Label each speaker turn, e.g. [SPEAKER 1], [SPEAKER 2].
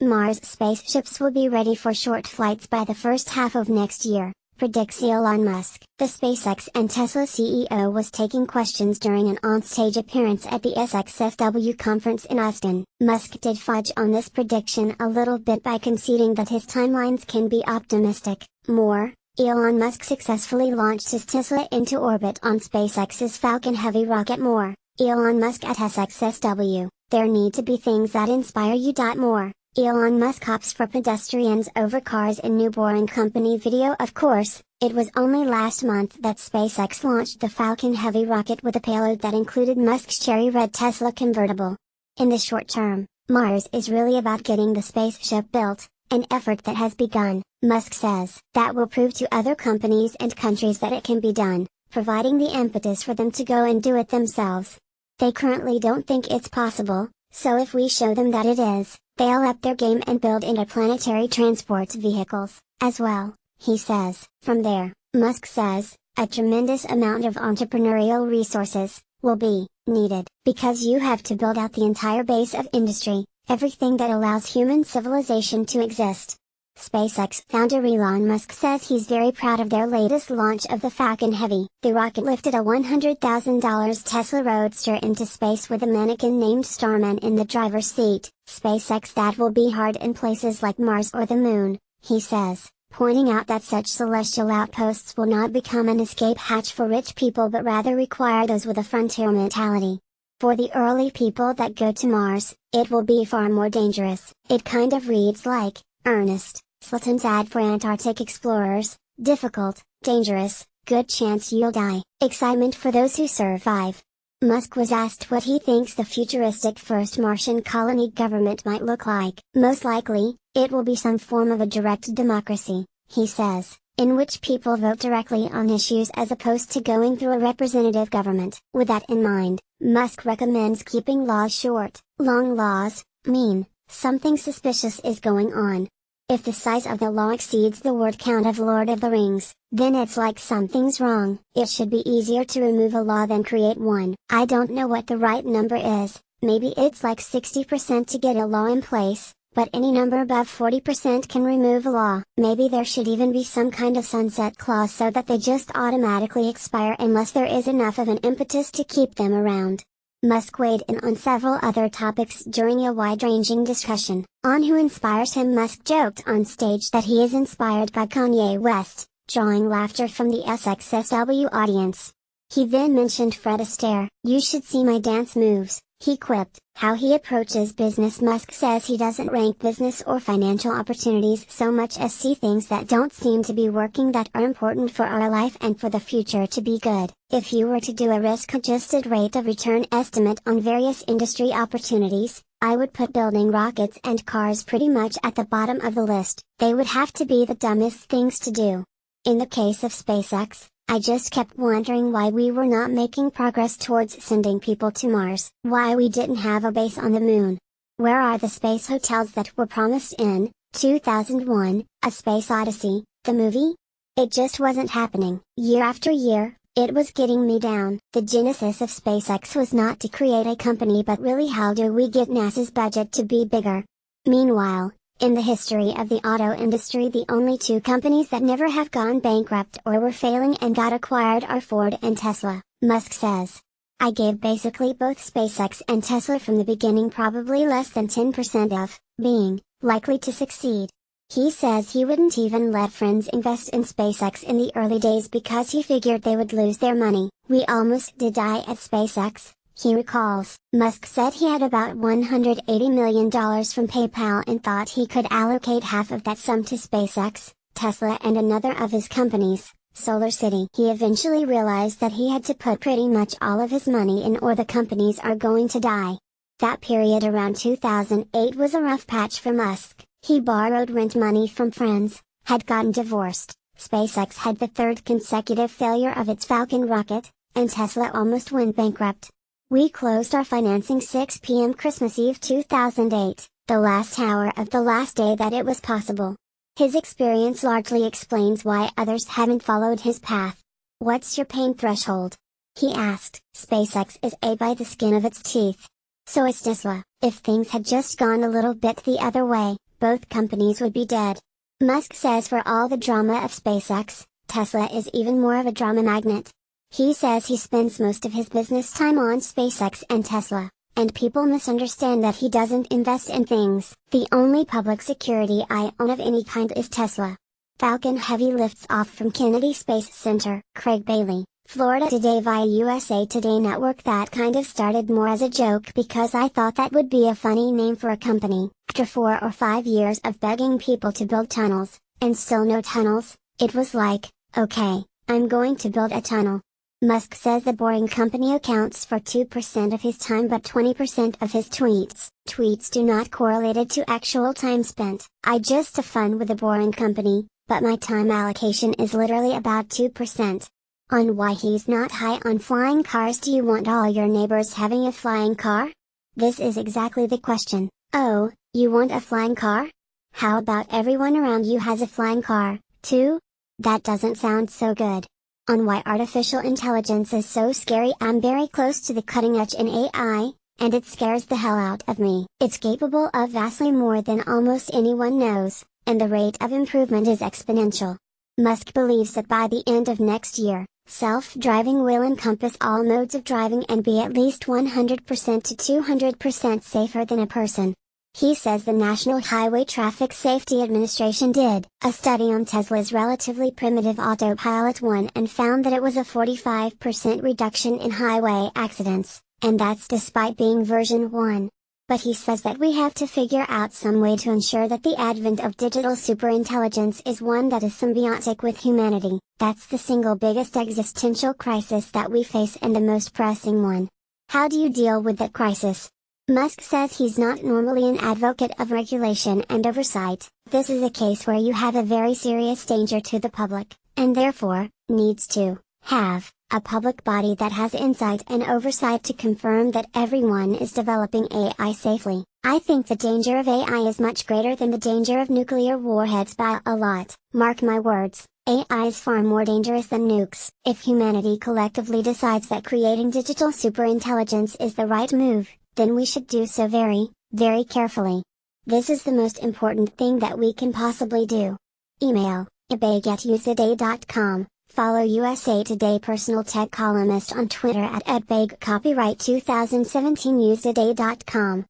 [SPEAKER 1] Mars spaceships will be ready for short flights by the first half of next year, predicts Elon Musk. The SpaceX and Tesla CEO was taking questions during an onstage appearance at the SXSW conference in Austin. Musk did fudge on this prediction a little bit by conceding that his timelines can be optimistic. Elon Musk successfully launched his Tesla into orbit on SpaceX's Falcon Heavy rocket. Elon Musk at SXSW, there need to be things that inspire you. Elon Musk opts for pedestrians over cars in new Boring Company video. Of course, it was only last month that SpaceX launched the Falcon Heavy rocket with a payload that included Musk's cherry red Tesla convertible. In the short term, Mars is really about getting the spaceship built, an effort that has begun, Musk says. That will prove to other companies and countries that it can be done, providing the impetus for them to go and do it themselves. They currently don't think it's possible, so if we show them that it is, they'll up their game and build interplanetary transport vehicles, as well, he says. From there, Musk says, a tremendous amount of entrepreneurial resources will be needed, because you have to build out the entire base of industry, everything that allows human civilization to exist. SpaceX founder Elon Musk says he's very proud of their latest launch of the Falcon Heavy. The rocket lifted a $100,000 Tesla Roadster into space with a mannequin named Starman in the driver's seat. SpaceX that will be hard in places like Mars or the Moon, he says, pointing out that such celestial outposts will not become an escape hatch for rich people but rather require those with a frontier mentality. For the early people that go to Mars, it will be far more dangerous. It kind of reads like, Ernest Slatton's ad for Antarctic explorers, difficult, dangerous, good chance you'll die, excitement for those who survive. Musk was asked what he thinks the futuristic first Martian colony government might look like. Most likely, it will be some form of a direct democracy, he says, in which people vote directly on issues as opposed to going through a representative government. With that in mind, Musk recommends keeping laws short. Long laws mean something suspicious is going on. If the size of the law exceeds the word count of Lord of the Rings, then it's like something's wrong. It should be easier to remove a law than create one. I don't know what the right number is, maybe it's like 60% to get a law in place, but any number above 40% can remove a law. Maybe there should even be some kind of sunset clause so that they just automatically expire unless there is enough of an impetus to keep them around. Musk weighed in on several other topics during a wide-ranging discussion. On who inspires him, Musk joked on stage that he is inspired by Kanye West, drawing laughter from the SXSW audience. He then mentioned Fred Astaire. You should see my dance moves, he quipped. How he approaches business. Musk says he doesn't rank business or financial opportunities so much as see things that don't seem to be working that are important for our life and for the future to be good. If you were to do a risk-adjusted rate of return estimate on various industry opportunities, I would put building rockets and cars pretty much at the bottom of the list. They would have to be the dumbest things to do. In the case of SpaceX, I just kept wondering why we were not making progress towards sending people to Mars. Why we didn't have a base on the Moon. Where are the space hotels that were promised in 2001, A Space Odyssey, the movie? It just wasn't happening. Year after year, it was getting me down. The genesis of SpaceX was not to create a company but really how do we get NASA's budget to be bigger. Meanwhile, in the history of the auto industry, the only two companies that never have gone bankrupt or were failing and got acquired are Ford and Tesla, Musk says. I gave basically both SpaceX and Tesla from the beginning probably less than 10% of being likely to succeed. He says he wouldn't even let friends invest in SpaceX in the early days because he figured they would lose their money. We almost did die at SpaceX, he recalls. Musk said he had about $180 million from PayPal and thought he could allocate half of that sum to SpaceX, Tesla and another of his companies, SolarCity. He eventually realized that he had to put pretty much all of his money in or the companies are going to die. That period around 2008 was a rough patch for Musk. He borrowed rent money from friends, had gotten divorced, SpaceX had the third consecutive failure of its Falcon rocket, and Tesla almost went bankrupt. We closed our financing 6 p.m. Christmas Eve 2008, the last hour of the last day that it was possible. His experience largely explains why others haven't followed his path. What's your pain threshold? He asked. SpaceX is A by the skin of its teeth. So is Tesla. If things had just gone a little bit the other way, both companies would be dead. Musk says for all the drama of SpaceX, Tesla is even more of a drama magnet. He says he spends most of his business time on SpaceX and Tesla, and people misunderstand that he doesn't invest in things. The only public security I own of any kind is Tesla. Falcon Heavy lifts off from Kennedy Space Center. Craig Bailey, Florida Today via USA Today Network. That kind of started more as a joke because I thought that would be a funny name for a company. After 4 or 5 years of begging people to build tunnels, and still no tunnels, it was like, okay, I'm going to build a tunnel. Musk says the Boring Company accounts for 2% of his time but 20% of his tweets. Tweets do not correlate to actual time spent. I just have fun with the Boring Company, but my time allocation is literally about 2%. On why he's not high on flying cars. Do you want all your neighbors having a flying car? This is exactly the question. Oh, you want a flying car? How about everyone around you has a flying car, too? That doesn't sound so good. On why artificial intelligence is so scary. I'm very close to the cutting edge in AI, and it scares the hell out of me. It's capable of vastly more than almost anyone knows, and the rate of improvement is exponential. Musk believes that by the end of next year, self-driving will encompass all modes of driving and be at least 100% to 200% safer than a person. He says the National Highway Traffic Safety Administration did a study on Tesla's relatively primitive Autopilot 1 and found that it was a 45% reduction in highway accidents, and that's despite being version 1. But he says that we have to figure out some way to ensure that the advent of digital superintelligence is one that is symbiotic with humanity. That's the single biggest existential crisis that we face and the most pressing one. How do you deal with that crisis? Musk says he's not normally an advocate of regulation and oversight. This is a case where you have a very serious danger to the public, and therefore, needs to have a public body that has insight and oversight to confirm that everyone is developing AI safely. I think the danger of AI is much greater than the danger of nuclear warheads by a lot. Mark my words, AI is far more dangerous than nukes. If humanity collectively decides that creating digital superintelligence is the right move, then we should do so very, very carefully. This is the most important thing that we can possibly do. Email, ebay@usaday.com. Follow USA Today personal tech columnist on Twitter @ebay. Copyright 2017 usaday.com.